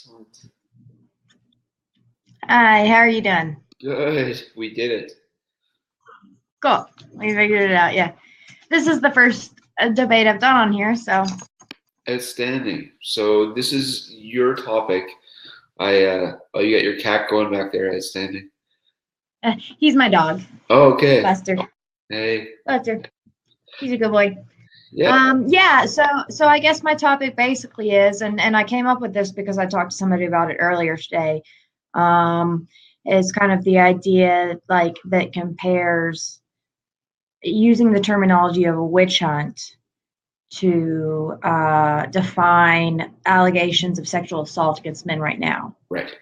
Excellent. Hi, how are you doing? Good. We did it. Cool. We figured it out. Yeah. This is the first debate I've done on here, so Outstanding. So this is your topic. Oh, you got your cat going back there. Outstanding. he's my dog, Oh, okay. Lester. Hey. Lester. He's a good boy. Yeah. Yeah, so I guess my topic basically is, and I came up with this because I talked to somebody about it earlier today, um, is kind of the idea like that compares using the terminology of a witch hunt to define allegations of sexual assault against men right now, Right.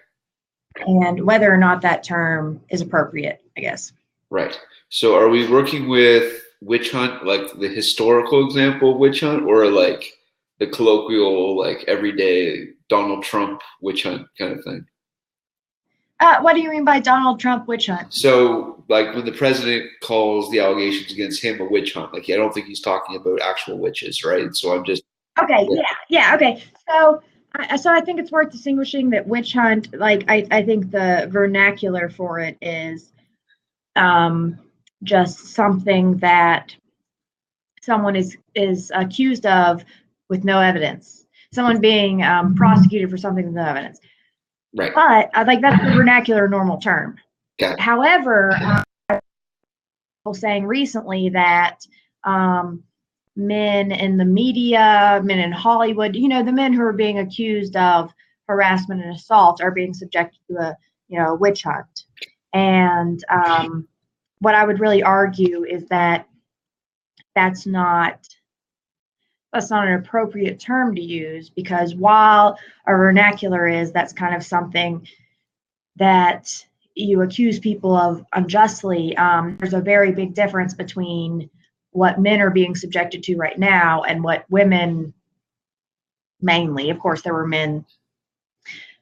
and whether or not that term is appropriate, I guess. Right. So are we working with witch hunt, like the historical example of witch hunt, or like the colloquial, like everyday Donald Trump witch hunt kind of thing? What do you mean by Donald Trump witch hunt? So, like when the president calls the allegations against him a witch hunt, like I don't think he's talking about actual witches, right? So I'm just, Okay, yeah. yeah, okay. So I think it's worth distinguishing that witch hunt, like I think the vernacular for it is um, just something that someone is accused of with no evidence. Someone being prosecuted for something with no evidence. Right. But I like that's the vernacular normal term. Got it. However, people saying recently that men in the media, men in Hollywood, the men who are being accused of harassment and assault are being subjected to a witch hunt. And what I would really argue is that that's not that's not an appropriate term to use, because while a vernacular is, that's kind of something that you accuse people of unjustly. There's a very big difference between what men are being subjected to right now and what women, mainly, of course, there were men,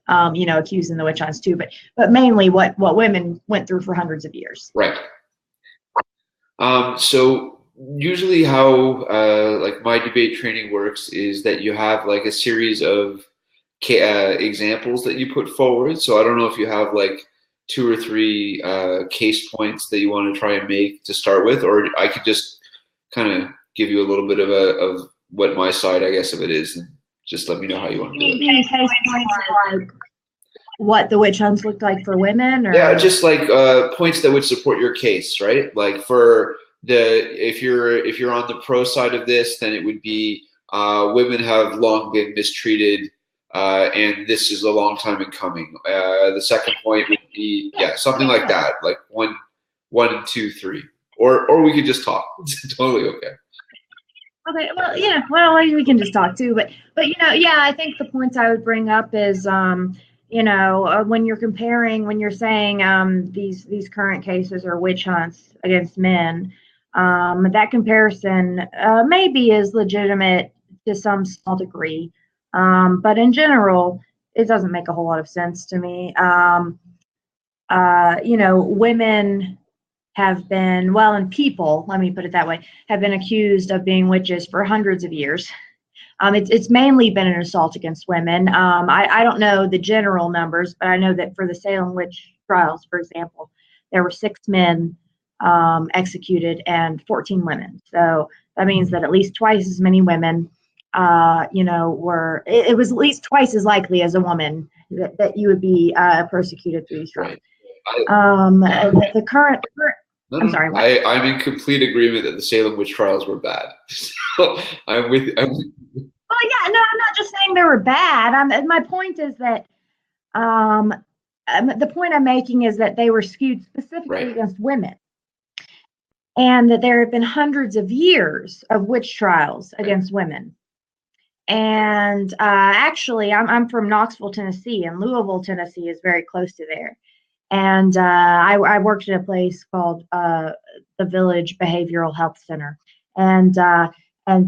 accused in the witch hunts too, but mainly what women went through for hundreds of years. Right. So usually how like my debate training works is that you have like a series of examples that you put forward. So I don't know if you have like two or three case points that you want to try and make to start with, or I could just kind of give you a little bit of what my side, I guess, of it is, and just let me know how you want to do it. Any case points like what the witch hunts looked like for women, Yeah, or just like points that would support your case, right? Like for the if you're on the pro side of this, then it would be women have long been mistreated, and this is a long time in coming. The second point would be something like that, like one, two, three, or we could just talk. It's totally okay. Okay, well, we can just talk too, but yeah, I think the points I would bring up is, when you're comparing, when you're saying these current cases are witch hunts against men, that comparison maybe is legitimate to some small degree, but in general, it doesn't make a whole lot of sense to me. Women have been, well, and people, let me put it that way, have been accused of being witches for hundreds of years. It's mainly been an assault against women. I don't know the general numbers, but I know that for the Salem witch trials, for example, there were 6 men executed and 14 women. So that means that at least twice as many women, it was at least twice as likely as a woman that you would be persecuted through these trials. Right. The current No, I'm no, sorry, what? I'm in complete agreement that the Salem witch trials were bad. So I'm with Well, yeah, no, I'm not just saying they were bad. My point is that um, the point I'm making is that they were skewed specifically right. against women, and that there have been hundreds of years of witch trials against women. And actually, I'm from Knoxville, Tennessee, and Louisville, Tennessee is very close to there. And I worked at a place called the Village Behavioral Health Center, and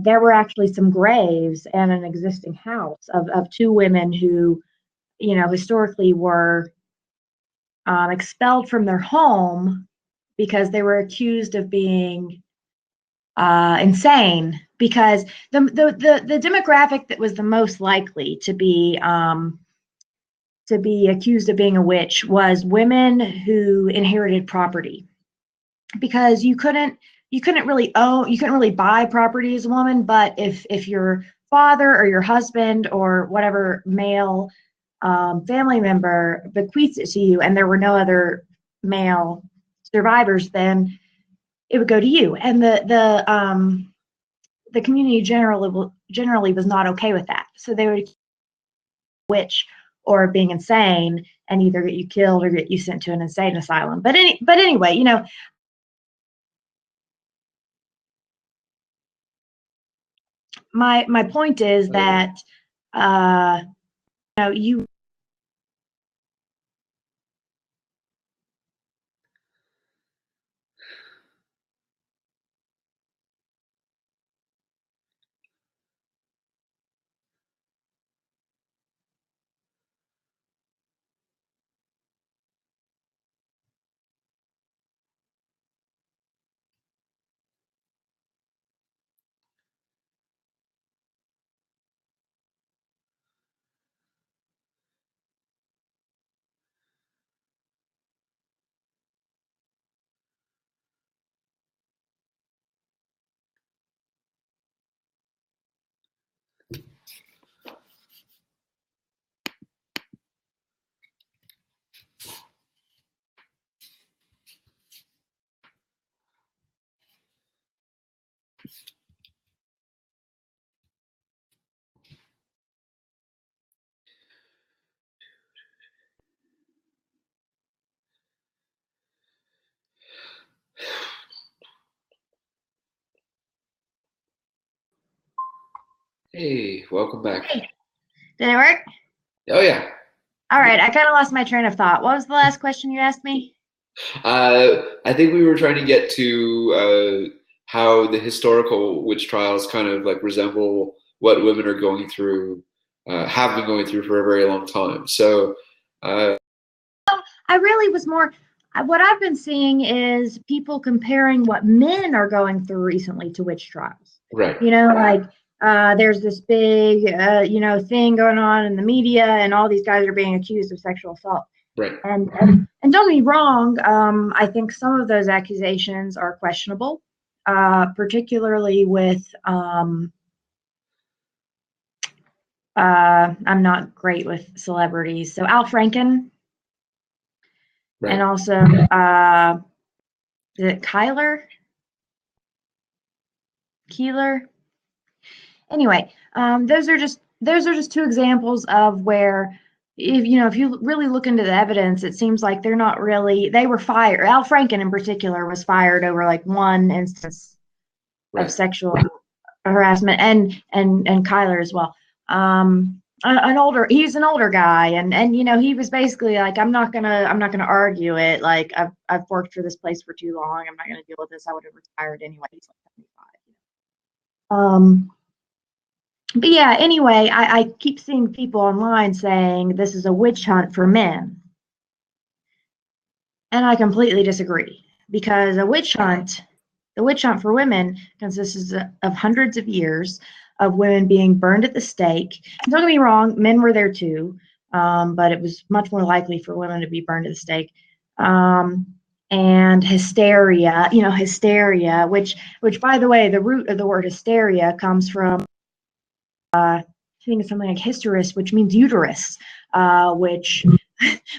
there were actually some graves and an existing house of 2 women who, historically were expelled from their home because they were accused of being insane. Because the demographic that was the most likely to be to be accused of being a witch was women who inherited property, because you couldn't really buy property as a woman, but if your father or your husband or whatever male family member bequeaths it to you and there were no other male survivors, then it would go to you. And the community generally was not okay with that, so they would witch or being insane and either get you killed or get you sent to an insane asylum. But anyway, my point is that you Hey, welcome back. Hey, did it work? Oh yeah. All right, I kind of lost my train of thought. What was the last question you asked me? I think we were trying to get to how the historical witch trials kind of like resemble what women are going through, have been going through for a very long time. So, I really was more, what I've been seeing is people comparing what men are going through recently to witch trials. right, Like there's this big, thing going on in the media, and all these guys are being accused of sexual assault. right, And don't get me wrong, I think some of those accusations are questionable, particularly with, I'm not great with celebrities. So Al Franken, right. and also, is it Keeler? Anyway, those are just two examples of where, if you really look into the evidence, it seems like they were fired. Al Franken in particular was fired over like one instance of Right. sexual harassment, and Kyler as well. He's an older guy, and he was basically like, I'm not gonna argue it. Like I've worked for this place for too long. I'm not gonna deal with this. I would have retired anyway. He's like 75. But yeah, anyway, I keep seeing people online saying this is a witch hunt for men. And I completely disagree, because the witch hunt for women consists of hundreds of years of women being burned at the stake. And don't get me wrong, men were there too, but it was much more likely for women to be burned at the stake. And hysteria, which by the way, the root of the word hysteria comes from, I think it's something like hysteris, which means uterus, which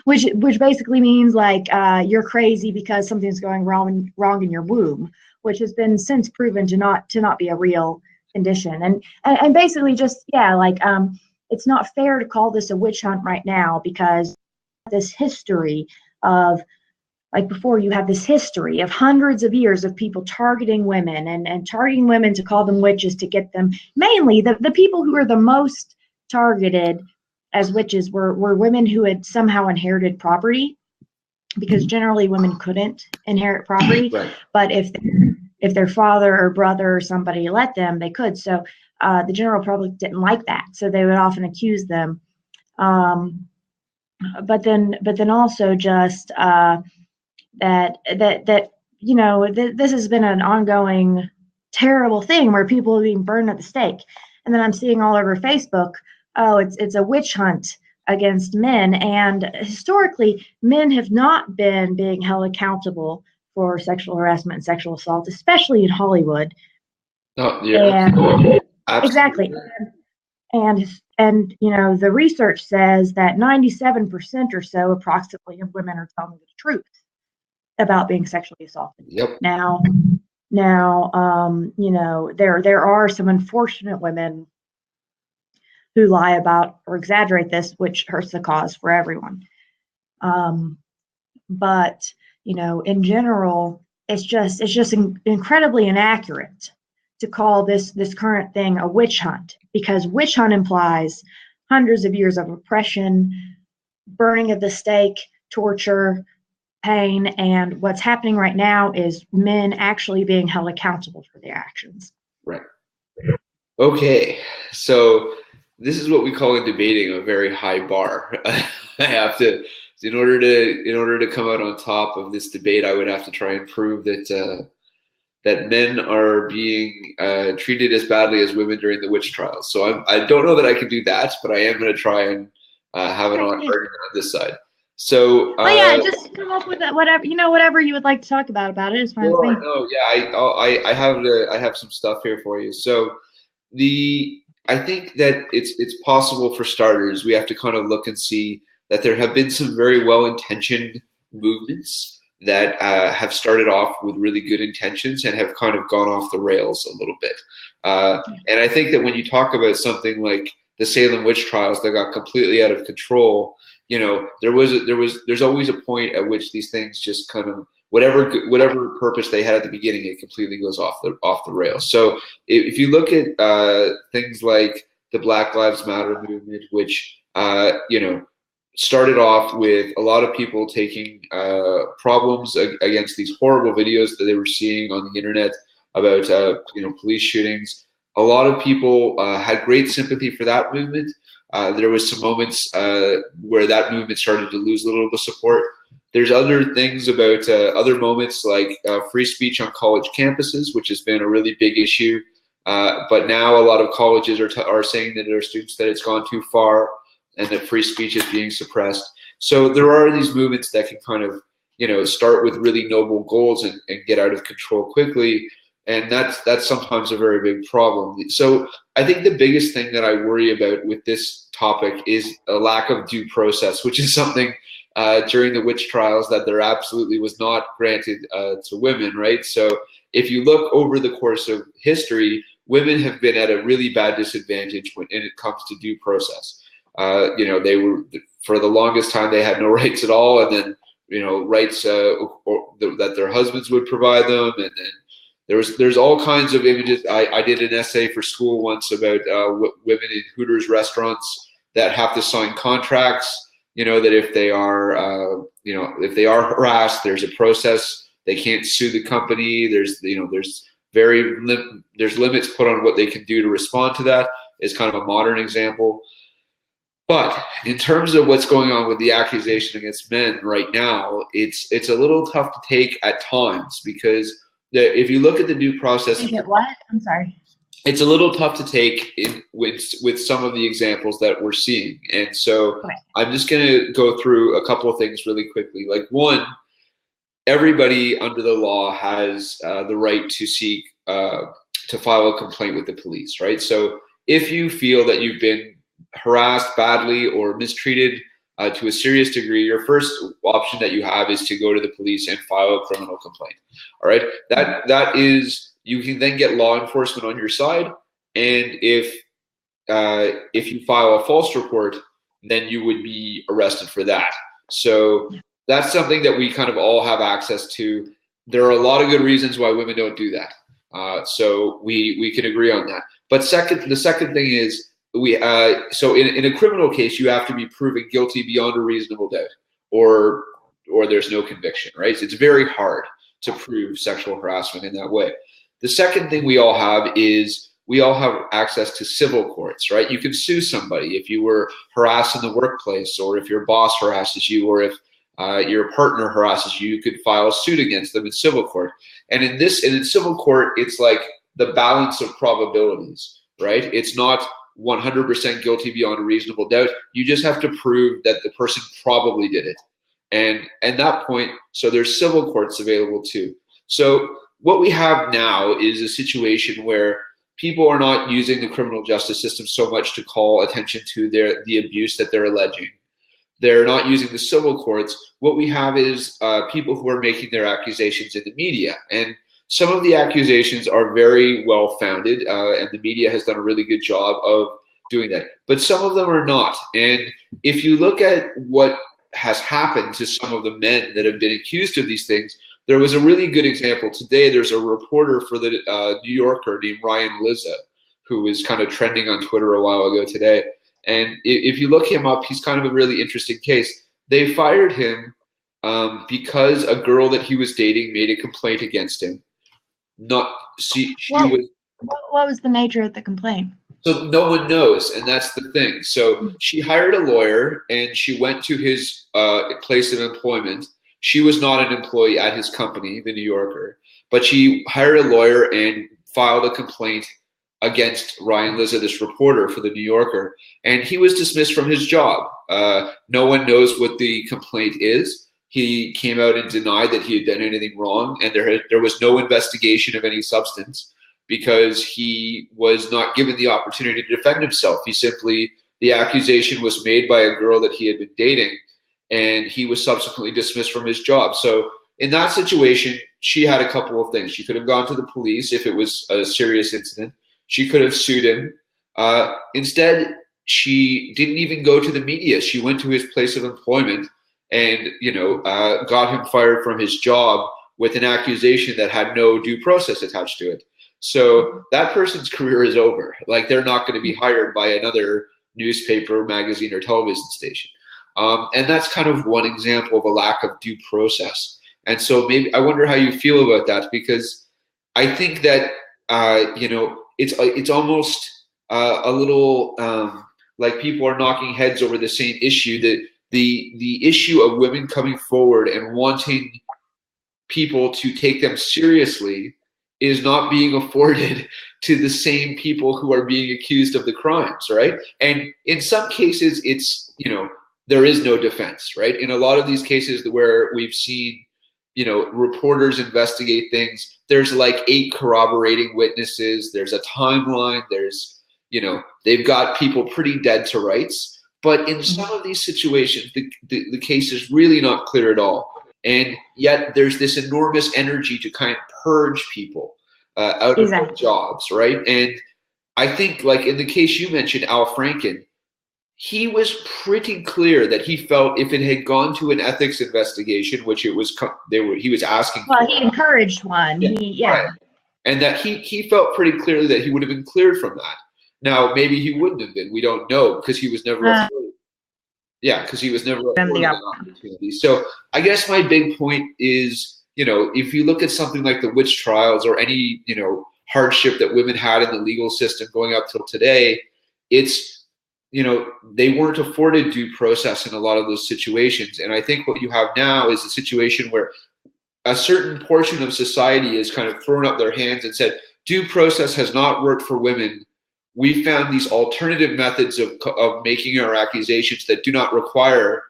which basically means like you're crazy because something's going wrong in your womb, which has been since proven to not be a real condition. And basically just, yeah, like it's not fair to call this a witch hunt right now, because this history of, like before, you have this history of hundreds of years of people targeting women, and targeting women to call them witches, to get them, mainly the people who are the most targeted as witches were women who had somehow inherited property, because generally women couldn't inherit property, Right. but if their father or brother or somebody let them, they could. So the general public didn't like that, so they would often accuse them. But then also just that this has been an ongoing terrible thing where people are being burned at the stake. And then I'm seeing all over Facebook, oh, it's a witch hunt against men. And historically, men have not been being held accountable for sexual harassment and sexual assault, especially in Hollywood. Oh, yeah, And absolutely. exactly. And you know, the research says that 97% or so approximately of women are telling the truth about being sexually assaulted. Yep. Now, you know, there are some unfortunate women who lie about or exaggerate this, which hurts the cause for everyone. But you know, in general, it's just incredibly inaccurate to call this current thing a witch hunt, because witch hunt implies hundreds of years of oppression, burning of the stake, torture, pain, and what's happening right now is men actually being held accountable for their actions. Right. Okay, so this is what we call in debating a very high bar. I have to, in order to come out on top of this debate, I would have to try and prove that that men are being treated as badly as women during the witch trials. So I don't know that I can do that, but I am going to try and have an argument on this side. So yeah, just come up with whatever whatever you would like to talk about it is fine with me. No, yeah, I have some stuff here for you. So I think that it's possible. For starters, we have to kind of look and see that there have been some very well-intentioned movements that have started off with really good intentions and have kind of gone off the rails a little bit. And I think that when you talk about something like the Salem witch trials that got completely out of control, you know, there's always a point at which these things just kind of, whatever purpose they had at the beginning, it completely goes off the rails. So if you look at things like the Black Lives Matter movement, which you know, started off with a lot of people taking problems against these horrible videos that they were seeing on the internet about you know, police shootings. A lot of people had great sympathy for that movement. There was some moments where that movement started to lose a little bit of support. There's other things about other moments like free speech on college campuses, which has been a really big issue. But now a lot of colleges are saying that their students that it's gone too far and that free speech is being suppressed. So there are these movements that can kind of, you know, start with really noble goals and get out of control quickly. And that's sometimes a very big problem. So I think the biggest thing that I worry about with this topic is a lack of due process, which is something during the witch trials that there absolutely was not granted to women, right? So if you look over the course of history, women have been at a really bad disadvantage when it comes to due process. You know, they were, for the longest time, they had no rights at all, and then, you know, rights that their husbands would provide them, and then there's all kinds of images. I did an essay for school once about women in Hooters restaurants that have to sign contracts, you know, that if they are, you know, if they are harassed, there's a process. They can't sue the company. There's, you know, there's limits put on what they can do to respond to that. Is kind of a modern example. But in terms of what's going on with the accusation against men right now, it's a little tough to take at times, because if you look at the due process, What? I'm sorry. It's a little tough to take with some of the examples that we're seeing. And so Okay. I'm just going to go through a couple of things really quickly. Like, one, everybody under the law has the right to seek to file a complaint with the police, right? So if you feel that you've been harassed badly or mistreated to a serious degree, your first option that you have is to go to the police and file a criminal complaint. All right, that is, you can then get law enforcement on your side, and if you file a false report, then you would be arrested for that. So that's something that we kind of all have access to. There are a lot of good reasons why women don't do that. So we can agree on that. But the second thing is, so in a criminal case, you have to be proven guilty beyond a reasonable doubt, or there's no conviction, right? So it's very hard to prove sexual harassment in that way. The second thing we all have is we all have access to civil courts, right? You can sue somebody if you were harassed in the workplace, or if your boss harasses you, or if your partner harasses you, you could file a suit against them in civil court. And in civil court, it's like the balance of probabilities, right? It's not 100% guilty beyond a reasonable doubt. You just have to prove that the person probably did it. And at that point, so there's civil courts available too. So what we have now is a situation where people are not using the criminal justice system so much to call attention to the abuse that they're alleging. They're not using the civil courts. What we have is people who are making their accusations in the media. And some of the accusations are very well founded, and the media has done a really good job of doing that. But some of them are not. And if you look at what has happened to some of the men that have been accused of these things, there was a really good example today. There's a reporter for the New Yorker named Ryan Lizza, who was kind of trending on Twitter a while ago today. And if you look him up, he's kind of a really interesting case. They fired him because a girl that he was dating made a complaint against him. What was the nature of the complaint? So no one knows, and that's the thing. So she hired a lawyer, and she went to his place of employment. She was not an employee at his company, the New Yorker, but she hired a lawyer and filed a complaint against Ryan Lizza, this reporter for the New Yorker, and he was dismissed from his job. No one knows what the complaint is. He came out and denied that he had done anything wrong, and there was no investigation of any substance because he was not given the opportunity to defend himself. The accusation was made by a girl that he had been dating, and he was subsequently dismissed from his job. So in that situation, she had a couple of things. She could have gone to the police if it was a serious incident. She could have sued him. Instead, she didn't even go to the media. She went to his place of employment and got him fired from his job with an accusation that had no due process attached to it. So that person's career is over. Like, they're not going to be hired by another newspaper, magazine, or television station. And that's kind of one example of a lack of due process. And so maybe I wonder how you feel about that, because I think that it's almost a little like people are knocking heads over the same issue, that the issue of women coming forward and wanting people to take them seriously is not being afforded to the same people who are being accused of the crimes, right? And in some cases, it's, there is no defense, right? In a lot of these cases where we've seen, reporters investigate things, there's like 8 corroborating witnesses, there's a timeline, there's, they've got people pretty dead to rights. But in some of these situations, the case is really not clear at all. And yet there's this enormous energy to kind of purge people out of their jobs, right? And I think, like in the case you mentioned, Al Franken, he was pretty clear that he felt if it had gone to an ethics investigation, which he was asking for. Well, he encouraged one. Right. And that he felt pretty clearly that he would have been cleared from that. Now, maybe he wouldn't have been. We don't know, because he was never afforded. Yeah, because he was never afforded an opportunity. So I guess my big point is, if you look at something like the witch trials or any, hardship that women had in the legal system going up till today, it's, they weren't afforded due process in a lot of those situations. And I think what you have now is a situation where a certain portion of society has kind of thrown up their hands and said, due process has not worked for women. We found these alternative methods of making our accusations that do not require,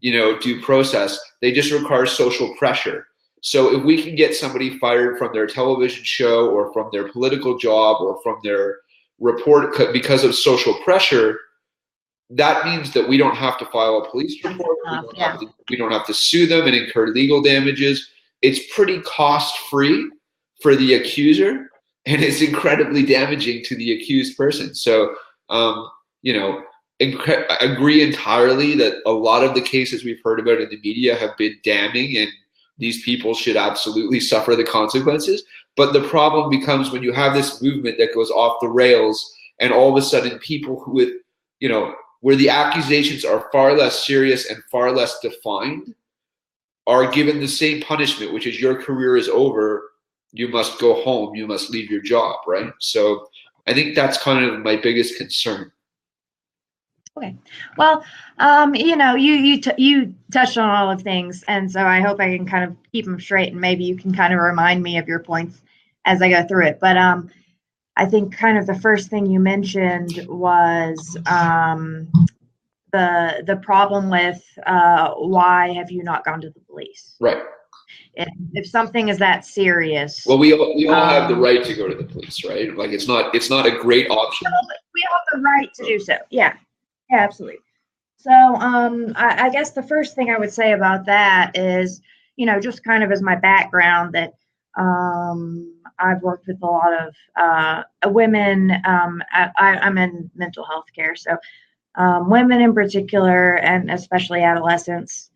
due process. They just require social pressure. So if we can get somebody fired from their television show or from their political job or from their report because of social pressure, that means that we don't have to file a police report. We don't have to sue them and incur legal damages. It's pretty cost-free for the accuser, and it's incredibly damaging to the accused person. So, I agree entirely that a lot of the cases we've heard about in the media have been damning, and these people should absolutely suffer the consequences. But the problem becomes when you have this movement that goes off the rails, and all of a sudden people where the accusations are far less serious and far less defined are given the same punishment, which is your career is over. You must go home. You must leave your job, right? So I think that's kind of my biggest concern. Okay. Well, you touched on all of things, and so I hope I can kind of keep them straight, and maybe you can kind of remind me of your points as I go through it. But I think kind of the first thing you mentioned was the problem with why have you not gone to the police? Right. If something is that serious. Well, we all have the right to go to the police, right? Like it's not a great option. We have the right to do so. Yeah. Yeah, absolutely. So I guess the first thing I would say about that is, you know, just kind of as my background, that I've worked with a lot of women. I'm in mental health care, so women in particular, and especially adolescents,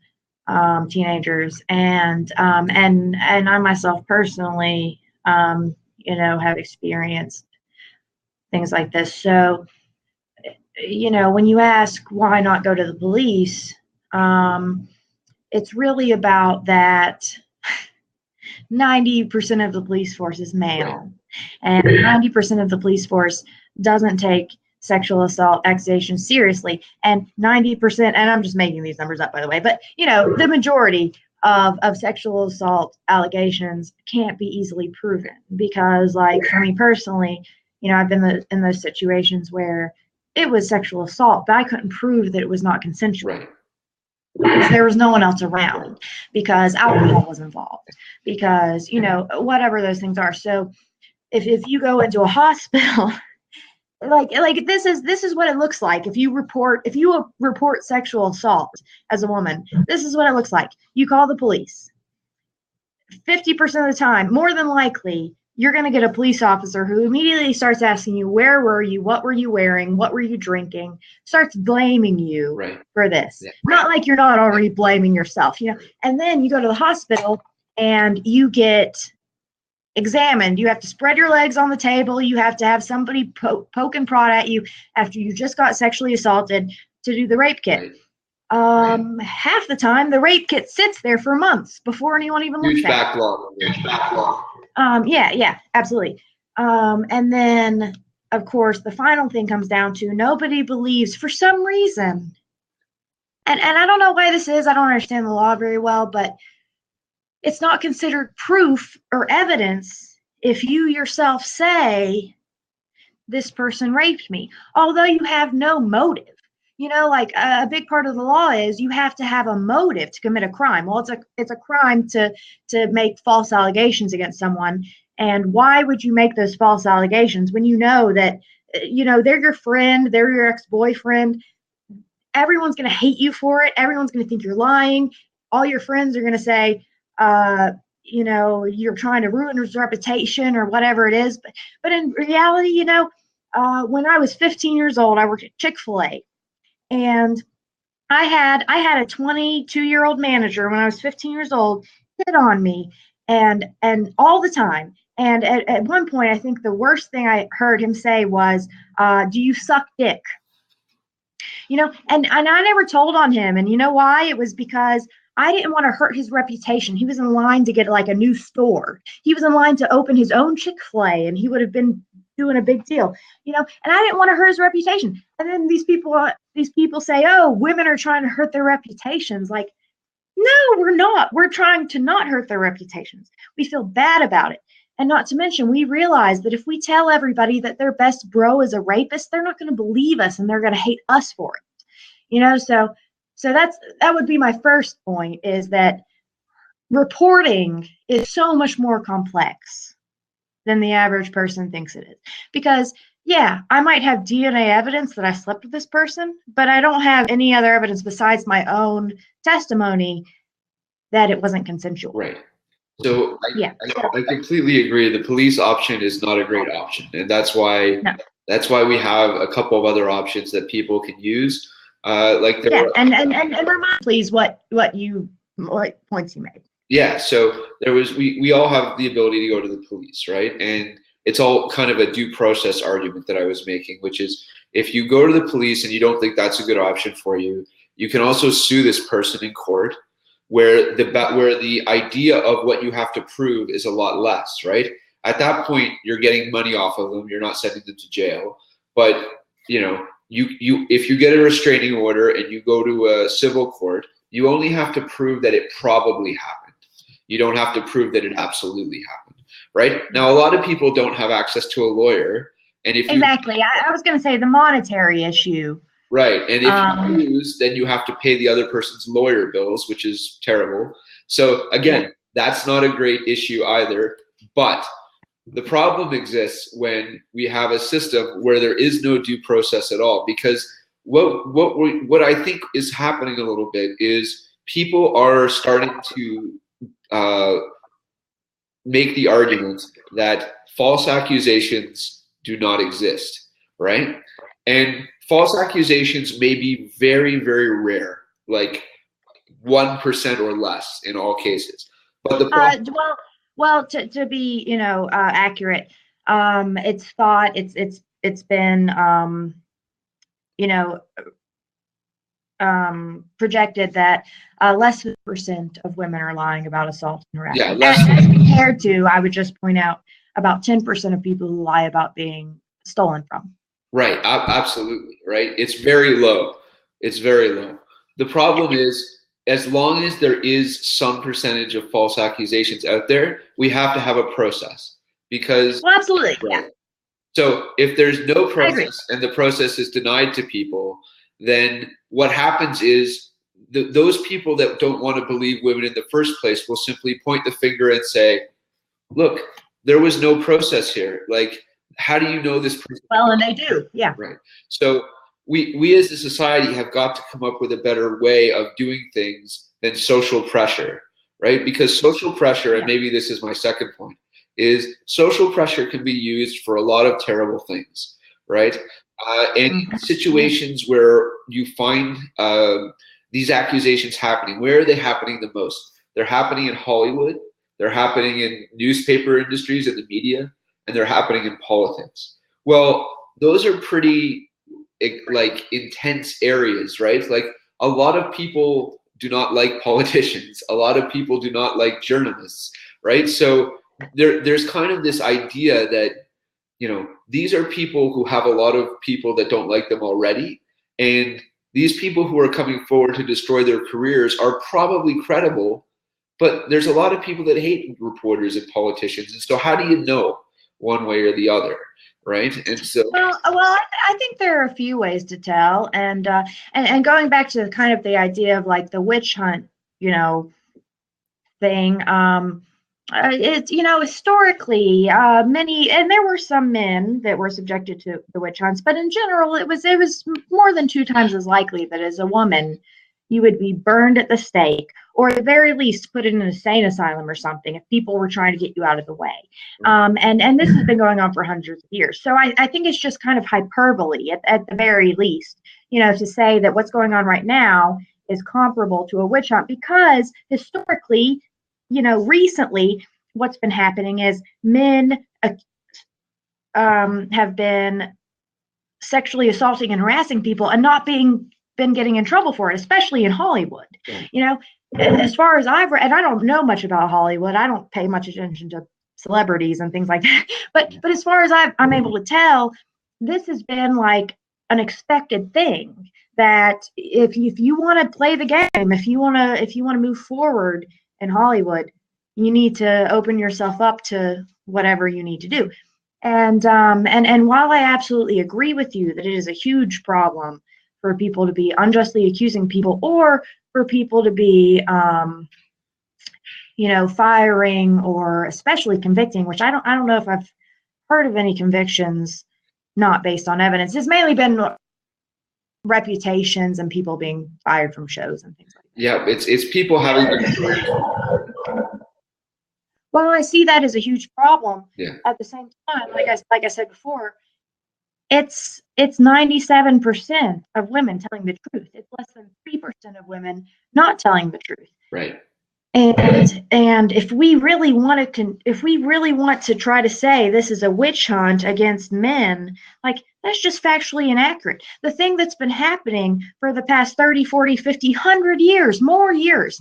teenagers, and I myself personally, you know, have experienced things like this. So, you know, when you ask why not go to the police, it's really about that 90% of the police force is male, and 90% of the police force doesn't take sexual assault accusations seriously, and 90%, and I'm just making these numbers up, by the way, but you know, the majority of sexual assault allegations can't be easily proven, because like for me personally, you know, I've been in those situations where it was sexual assault, but I couldn't prove that it was not consensual. Right. Because there was no one else around, because alcohol was involved, because, you know, whatever those things are. So if you go into a hospital, like this is what it looks like. If you report sexual assault as a woman, this is what it looks like. You call the police. 50% of the time, more than likely, you're going to get a police officer who immediately starts asking you, where were you? What were you wearing? What were you drinking? Starts blaming you for this. Yeah. Not like you're not already blaming yourself, you know. And then you go to the hospital and you get examined. You have to spread your legs on the table. You have to have somebody poke and prod at you after you just got sexually assaulted to do the rape kit. Half the time, the rape kit sits there for months before anyone even looks at it. Huge backlog. Yeah, absolutely. And then, of course, the final thing comes down to nobody believes, for some reason, and I don't know why this is, I don't understand the law very well, but it's not considered proof or evidence if you yourself say, this person raped me, although you have no motive. You know, like a big part of the law is you have to have a motive to commit a crime. Well, it's a crime to make false allegations against someone. And why would you make those false allegations when you know that, you know, they're your friend, they're your ex-boyfriend? Everyone's going to hate you for it. Everyone's going to think you're lying. All your friends are going to say, you know, you're trying to ruin his reputation or whatever it is. But in reality, you know, when I was 15 years old, I worked at Chick-fil-A. And I had a 22-year-old manager when I was 15 years old hit on me, and all the time. And at one point, I think the worst thing I heard him say was, do you suck dick? You know, and I never told on him. And you know why? It was because I didn't want to hurt his reputation. He was in line to get like a new store. He was in line to open his own Chick-fil-A, and he would have been doing a big deal, you know, and I didn't want to hurt his reputation. And then these people say, oh, women are trying to hurt their reputations. Like, no, we're not. We're trying to not hurt their reputations. We feel bad about it. And not to mention, we realize that if we tell everybody that their best bro is a rapist, they're not going to believe us and they're going to hate us for it. You know, so that would be my first point, is that reporting is so much more complex than the average person thinks it is. Because, yeah, I might have DNA evidence that I slept with this person, but I don't have any other evidence besides my own testimony that it wasn't consensual. Right. So I completely agree. The police option is not a great option, and that's why we have a couple of other options that people can use. And remind please what points you made. Yeah, so we all have the ability to go to the police, right? And it's all kind of a due process argument that I was making, which is if you go to the police and you don't think that's a good option for you, you can also sue this person in court, where the idea of what you have to prove is a lot less, right? At that point, you're getting money off of them. You're not sending them to jail. But, you know, if you get a restraining order and you go to a civil court, you only have to prove that it probably happened. You don't have to prove that it absolutely happened. right? Now, a lot of people don't have access to a lawyer. And if you exactly, I was going to say the monetary issue. Right. And if you lose, then you have to pay the other person's lawyer bills, which is terrible. So again, that's not a great issue either. But the problem exists when we have a system where there is no due process at all. Because what I think is happening a little bit is people are starting to make the argument that false accusations do not exist, right? And false accusations may be very, very rare, like 1% or less in all cases. But the well, to be accurate, it's thought it's been projected that less than % of women are lying about assault and harassment. Yeah, as compared to, I would just point out, about 10% of people who lie about being stolen from. Right, absolutely, right? It's very low. It's very low. The problem is, as long as there is some percentage of false accusations out there, we have to have a process. Because well, absolutely, right. So if there's no process and the process is denied to people, then what happens is those people that don't want to believe women in the first place will simply point the finger and say, look, there was no process here. Like, how do you know this person? Well, and they do, yeah. Right. So we as a society have got to come up with a better way of doing things than social pressure, right? Because social pressure, and maybe this is my second point, is social pressure can be used for a lot of terrible things, right? And situations where you find these accusations happening, where are they happening the most? They're happening in Hollywood, they're happening in newspaper industries and the media, and they're happening in politics. Well, those are pretty like intense areas, right? Like a lot of people do not like politicians. A lot of people do not like journalists, right? So there's kind of this idea that, you know, these are people who have a lot of people that don't like them already. And these people who are coming forward to destroy their careers are probably credible, but there's a lot of people that hate reporters and politicians. And so how do you know one way or the other, right? And so well, I think there are a few ways to tell, and going back to kind of the idea of like the witch hunt, thing. It's historically many, and there were some men that were subjected to the witch hunts, but in general, it was more than 2 times as likely that as a woman you would be burned at the stake, or at the very least put in an insane asylum or something if people were trying to get you out of the way. And this has been going on for hundreds of years. So I think it's just kind of hyperbole at the very least, to say that what's going on right now is comparable to a witch hunt, because historically, recently what's been happening is men have been sexually assaulting and harassing people and not been getting in trouble for it, especially in Hollywood. As far as I've read, and I don't know much about Hollywood, I don't pay much attention to celebrities and things like that. But as far as I'm able to tell, this has been like an expected thing, that if you want to play the game, if you want to move forward in Hollywood, you need to open yourself up to whatever you need to do. And while I absolutely agree with you that it is a huge problem for people to be unjustly accusing people, or for people to be firing or especially convicting, which I don't know if I've heard of any convictions not based on evidence. It's mainly been reputations and people being fired from shows and things like that. Yeah, it's people having Well, I see that as a huge problem. Yeah. At the same time, like I said before, it's 97% of women telling the truth. It's less than 3% of women not telling the truth. Right. And if we really want to try to say this is a witch hunt against men, like, that's just factually inaccurate. The thing that's been happening for the past 30, 40, 50, 100 years, more years,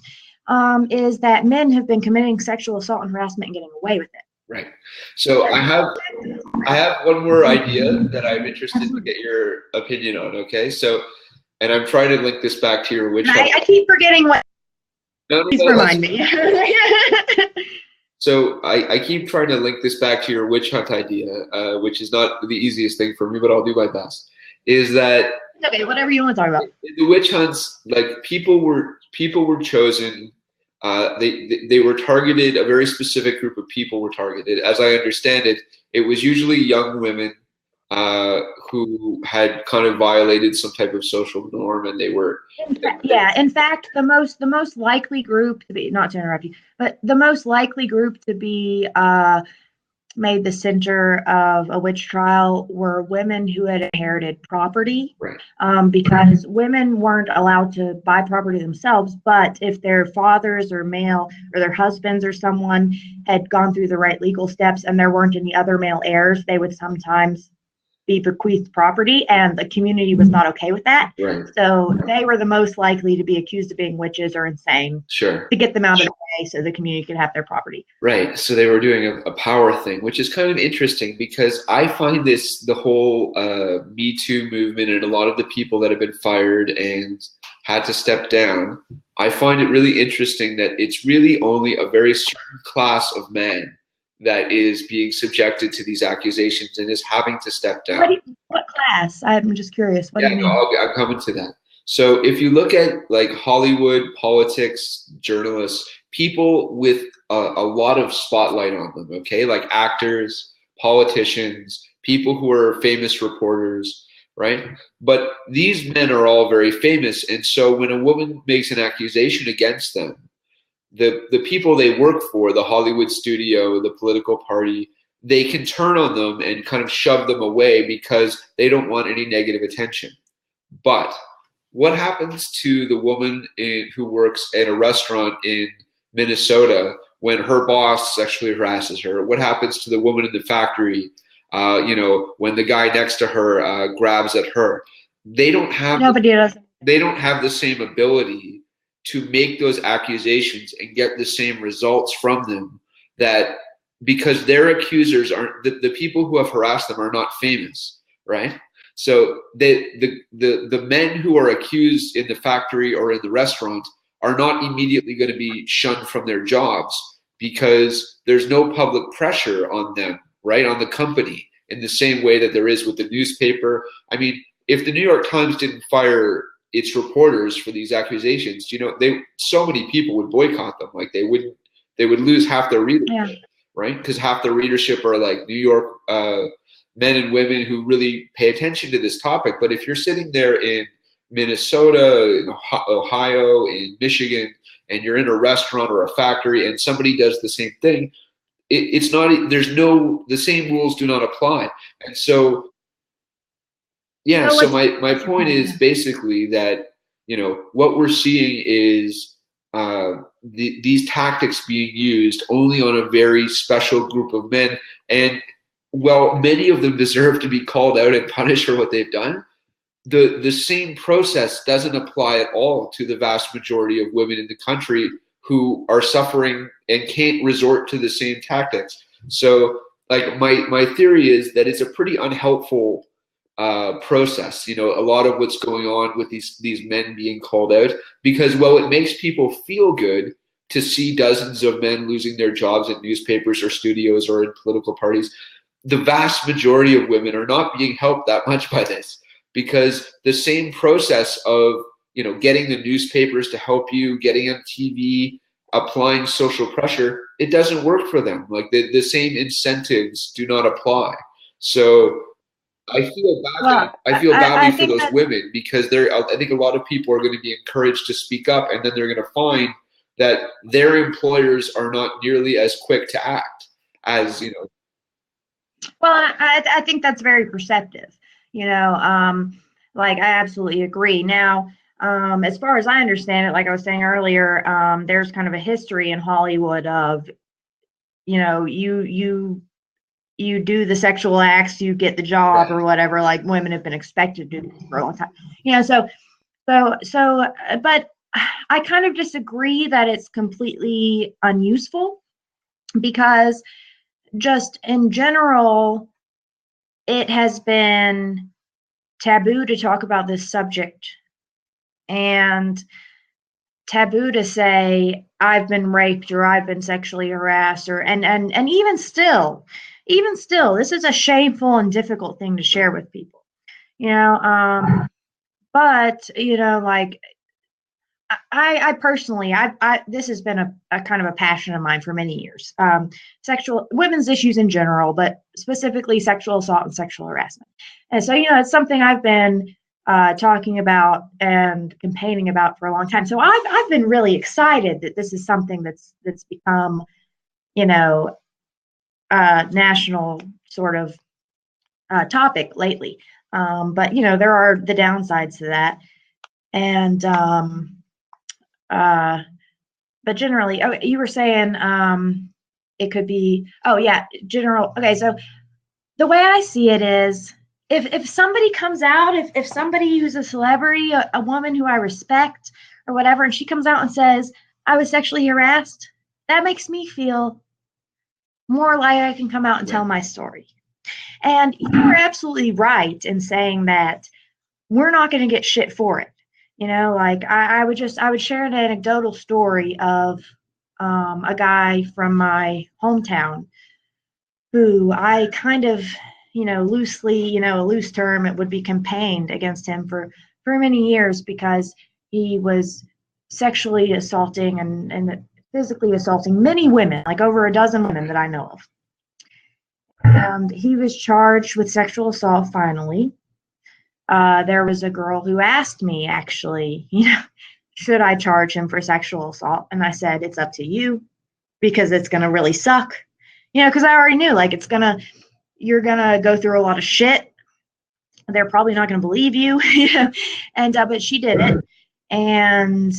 is that men have been committing sexual assault and harassment and getting away with it. Right. So I have one more idea that I'm interested to get your opinion on. Okay. So, and I'm trying to link this back to your witch hunt. I keep forgetting what. No, please remind me. So I keep trying to link this back to your witch hunt idea, which is not the easiest thing for me, but I'll do my best. Is that Okay, whatever you want to talk about. in the witch hunts, like people were chosen. They were targeted. A very specific group of people were targeted. As I understand it, it was usually young women uh, who had kind of violated some type of social norm, and they were. Yeah, in fact, the most likely group to be, not to interrupt you, but the most likely group to be made the center of a witch trial were women who had inherited property, Right. because women weren't allowed to buy property themselves, but if their fathers or male or their husbands or someone had gone through the right legal steps and there weren't any other male heirs, they would sometimes be bequeathed property, and the community was not okay with that. Right. So they were the most likely to be accused of being witches or insane, Sure. to get them out of the way so the community could have their property. Right. So they were doing a power thing, which is kind of interesting because I find the whole Me Too movement and a lot of the people that have been fired and had to step down, I find it really interesting that it's really only a very certain class of men that is being subjected to these accusations and is having to step down. What class? I'm just curious. What do you mean? I'm coming to that. So if you look at like Hollywood, politics, journalists, people with a lot of spotlight on them, okay, like actors, politicians, people who are famous reporters, right? But these men are all very famous, and so when a woman makes an accusation against them, the people they work for, the Hollywood studio, the political party, they can turn on them and kind of shove them away because they don't want any negative attention. But what happens to the woman who works at a restaurant in Minnesota when her boss sexually harasses her? What happens to the woman in the factory, when the guy next to her grabs at her? They don't have they don't have the same ability to make those accusations and get the same results from them, that because their accusers aren't the people who have harassed them are not famous, right? So the men who are accused in the factory or in the restaurant are not immediately going to be shunned from their jobs because there's no public pressure on them, right, on the company, in the same way that there is with the newspaper. I mean, if the New York Times didn't fire its reporters for these accusations, so many people would boycott them. Like they would lose half their readership, right? Because half the readership are like New York men and women who really pay attention to this topic. But if you're sitting there in Minnesota, in Ohio, in Michigan, and you're in a restaurant or a factory and somebody does the same thing, it's not, the same rules do not apply. And so, yeah, so my point is basically that, what we're seeing is these tactics being used only on a very special group of men. And well, many of them deserve to be called out and punished for what they've done. The same process doesn't apply at all to the vast majority of women in the country who are suffering and can't resort to the same tactics. So, like, my theory is that it's a pretty unhelpful process. A lot of what's going on with these men being called out, because it makes people feel good to see dozens of men losing their jobs at newspapers or studios or in political parties. The vast majority of women are not being helped that much by this, because the same process of getting the newspapers to help you, getting on TV, applying social pressure, it doesn't work for them. Like the same incentives do not apply. So I feel badly for those women, because I think a lot of people are going to be encouraged to speak up, and then they're going to find that their employers are not nearly as quick to act as. Well, I think that's very perceptive. Like I absolutely agree. Now, as far as I understand it, like I was saying earlier, there's kind of a history in Hollywood of, you do the sexual acts, you get the job or whatever. Like women have been expected to do this for a long time. But I kind of disagree that it's completely unuseful, because just in general, it has been taboo to talk about this subject. And taboo to say I've been raped or I've been sexually harassed, or and even still, this is a shameful and difficult thing to share with people. But like I personally, this has been a kind of a passion of mine for many years. Women's issues in general, but specifically sexual assault and sexual harassment. And so, it's something I've been talking about and campaigning about for a long time. So I've been really excited that this is something that's become, national sort of topic lately. But there are the downsides to that, and but generally, oh, you were saying it could be, oh yeah, general. Okay, so the way I see it is, if somebody comes out, if somebody who's a celebrity, a woman who I respect or whatever, and she comes out and says, I was sexually harassed, that makes me feel more like I can come out and tell my story. And you're absolutely right in saying that we're not going to get shit for it. Like I would share an anecdotal story of a guy from my hometown who I kind of, loosely, a loose term, it would be campaigned against him for many years because he was sexually assaulting and physically assaulting many women, like over a dozen women that I know of. And he was charged with sexual assault finally. There was a girl who asked me, actually, should I charge him for sexual assault? And I said, it's up to you, because it's going to really suck. Because I already knew, like, you're going to go through a lot of shit. They're probably not going to believe you, and, but she did it. And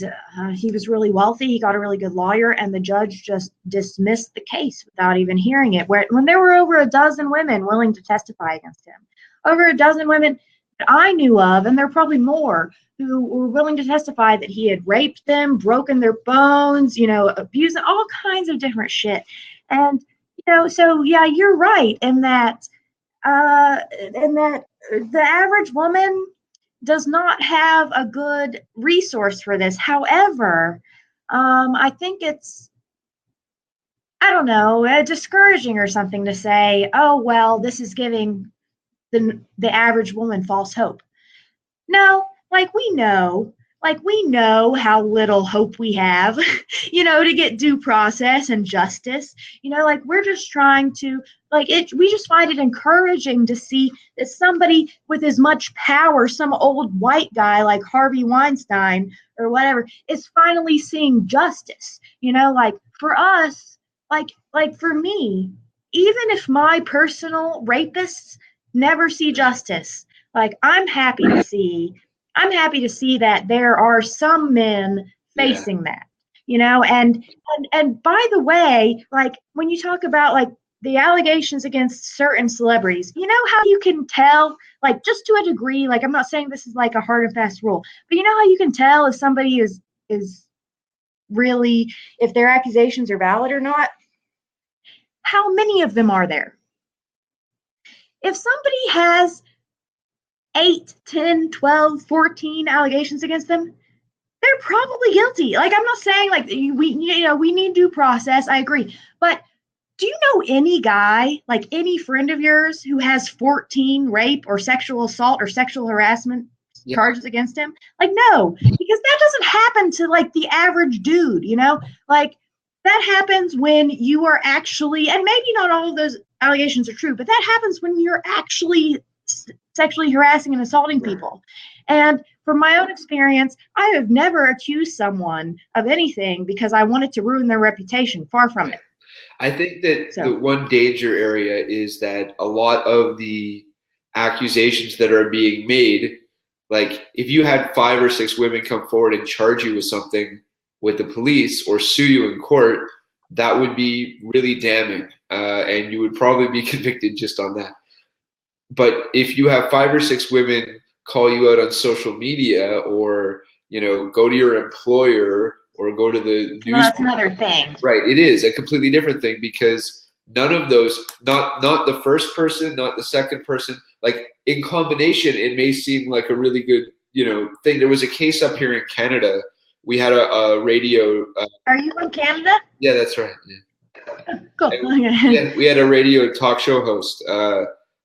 he was really wealthy. He got a really good lawyer, and the judge just dismissed the case without even hearing it. When there were over a dozen women willing to testify against him, over a dozen women I knew of, and there are probably more, who were willing to testify that he had raped them, broken their bones, abused them, all kinds of different shit. And so yeah, you're right in that the average woman does not have a good resource for this. However, I think it's, I don't know, discouraging or something to say, oh well, this is giving the average woman false hope. No, like we know how little hope we have, to get due process and justice. Like we're just trying to, we just find it encouraging to see that somebody with as much power, some old white guy like Harvey Weinstein or whatever, is finally seeing justice. Like for us, like for me, even if my personal rapists never see justice, like I'm happy to see that there are some men facing that, and by the way, like when you talk about like the allegations against certain celebrities, how you can tell, like just to a degree, like I'm not saying this is like a hard and fast rule, but how you can tell if somebody is really, if their accusations are valid or not? How many of them are there? If somebody has 8, 10, 12, 14 allegations against them, they're probably guilty. Like, I'm not saying like we need due process. I agree. But do you know any guy, like any friend of yours, who has 14 rape or sexual assault or sexual harassment charges against him? Like, no, because that doesn't happen to like the average dude, like that happens when you are actually, and maybe not all of those allegations are true, but that happens when you're actually sexually harassing and assaulting people. And from my own experience, I have never accused someone of anything because I wanted to ruin their reputation. Far from it. I think that the one danger area is that a lot of the accusations that are being made, like if you had 5 or 6 women come forward and charge you with something with the police or sue you in court, that would be really damning, and you would probably be convicted just on that. But if you have 5 or 6 women call you out on social media, or go to your employer, or go to the news, well, that's another thing. Right, it is a completely different thing, because none of those, not the first person, not the second person, like in combination, it may seem like a really good thing. There was a case up here in Canada we had a radio. Are you in Canada? Yeah, that's right. Yeah. Cool. Yeah, we had a radio talk show host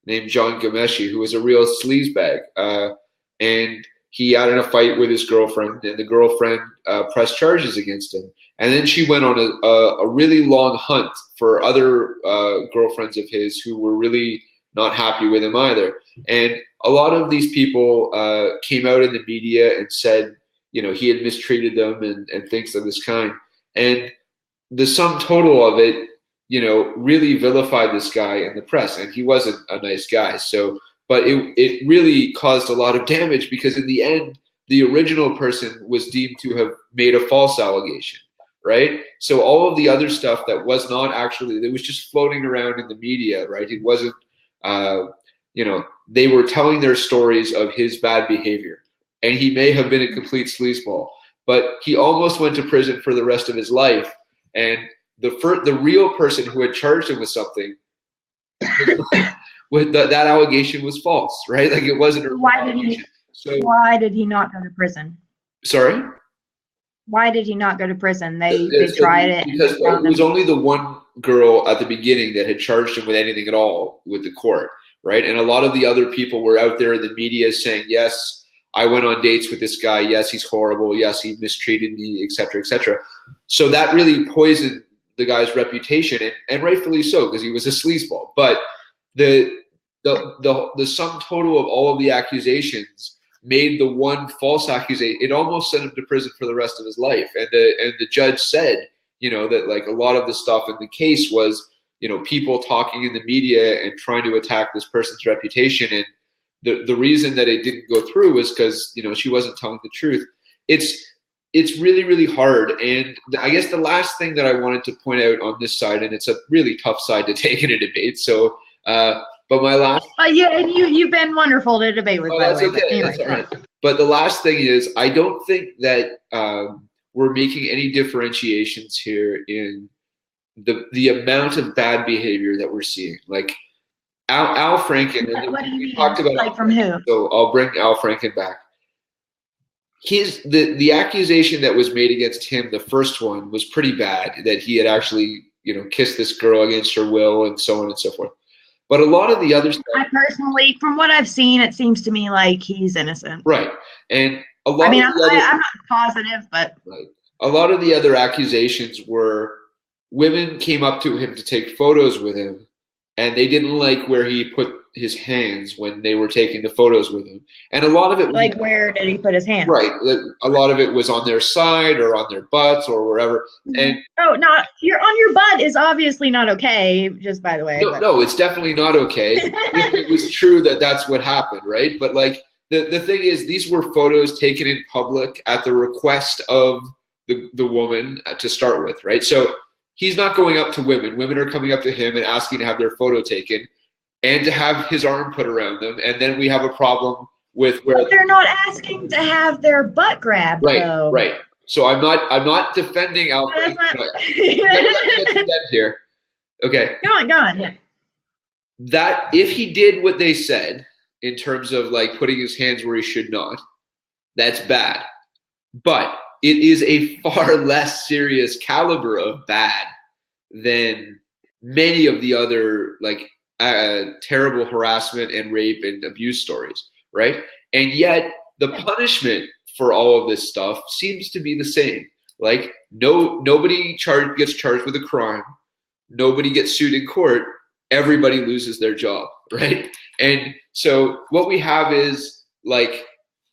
named John Gameshi, who was a real sleazebag, and he got in a fight with his girlfriend, and the girlfriend pressed charges against him. And then she went on a really long hunt for other girlfriends of his who were really not happy with him either. And a lot of these people came out in the media and said, he had mistreated them and things of this kind. And the sum total of it, really vilified this guy in the press, and he wasn't a nice guy. So, but it really caused a lot of damage, because in the end, the original person was deemed to have made a false allegation, right? So all of the other stuff that was not actually, that was just floating around in the media, right? It wasn't, they were telling their stories of his bad behavior, and he may have been a complete sleazeball, but he almost went to prison for the rest of his life. And the real person who had charged him with something, with that allegation was false, right? Like, it wasn't a allegation. Why did he not go to prison? Sorry? Why did he not go to prison? They tried it. Because it was only the one girl at the beginning that had charged him with anything at all with the court, right? And a lot of the other people were out there in the media saying, yes, I went on dates with this guy. Yes, he's horrible. Yes, he mistreated me, et cetera, et cetera. So that really poisoned the guy's reputation, and rightfully so, because he was a sleazeball. But the sum total of all of the accusations made the one false accusation, it almost sent him to prison for the rest of his life. And the judge said, that like a lot of the stuff in the case was, people talking in the media and trying to attack this person's reputation. And the reason that it didn't go through was because, she wasn't telling the truth. It's really, really hard. And I guess the last thing that I wanted to point out on this side, and it's a really tough side to take in a debate. So, but my last. Yeah, and you've been wonderful to debate with. That's okay. Anyway, that's all right. But the last thing is, I don't think that we're making any differentiations here in the amount of bad behavior that we're seeing. Like Al Franken. What do you mean? Talked about like from who? So I'll bring Al Franken back. The accusation that was made against him, the first one, was pretty bad, that he had actually, kissed this girl against her will and so on and so forth. But a lot of the other stuff, I personally, from what I've seen, it seems to me like he's innocent. Right. And a lot I'm not positive, but right. A lot of the other accusations were women came up to him to take photos with him, and they didn't like where he put his hands when they were taking the photos with him. And a lot of it was, like, where did he put his hands? Right. A lot of it was on their side or on their butts or wherever. And you're on your butt is obviously not okay, just by the way. No, it's definitely not okay if it was true that that's what happened, right? But like the thing is, these were photos taken in public at the request of the woman to start with, right? So he's not going up to women. Women are coming up to him and asking to have their photo taken and to have his arm put around them. And then we have a problem with where they're not asking to have their butt grabbed. Right, though. Right. So I'm not defending Al Franken. Here. Okay. Go on. Yeah. That if he did what they said in terms of like putting his hands where he should not, that's bad. But it is a far less serious caliber of bad than many of the other like terrible harassment and rape and abuse stories, right? And yet the punishment for all of this stuff seems to be the same. Like nobody gets charged with a crime, nobody gets sued in court, everybody loses their job, right? And so what we have is like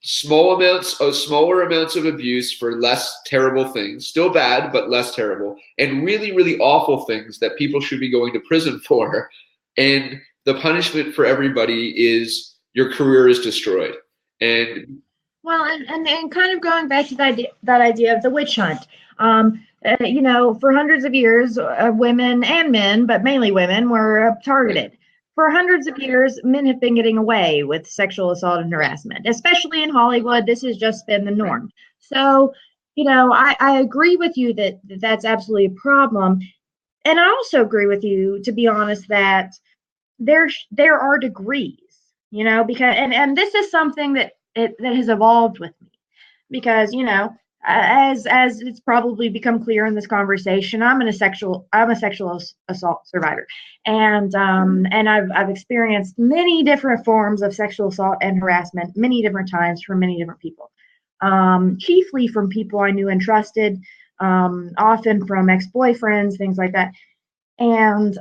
smaller amounts of abuse for less terrible things, still bad, but less terrible, and really, really awful things that people should be going to prison for. And the punishment for everybody is your career is destroyed. And well, and kind of going back to that idea of the witch hunt, for hundreds of years, women and men, but mainly women, were targeted. For hundreds of years, men have been getting away with sexual assault and harassment, especially in Hollywood. This has just been the norm. So, I agree with you that that's absolutely a problem. And I also agree with you, to be honest, that there are degrees, because, and this is something that has evolved with me, because, as it's probably become clear in this conversation, I'm a sexual assault survivor, and I've experienced many different forms of sexual assault and harassment many different times from many different people, chiefly from people I knew and trusted, often from ex-boyfriends, things like that. And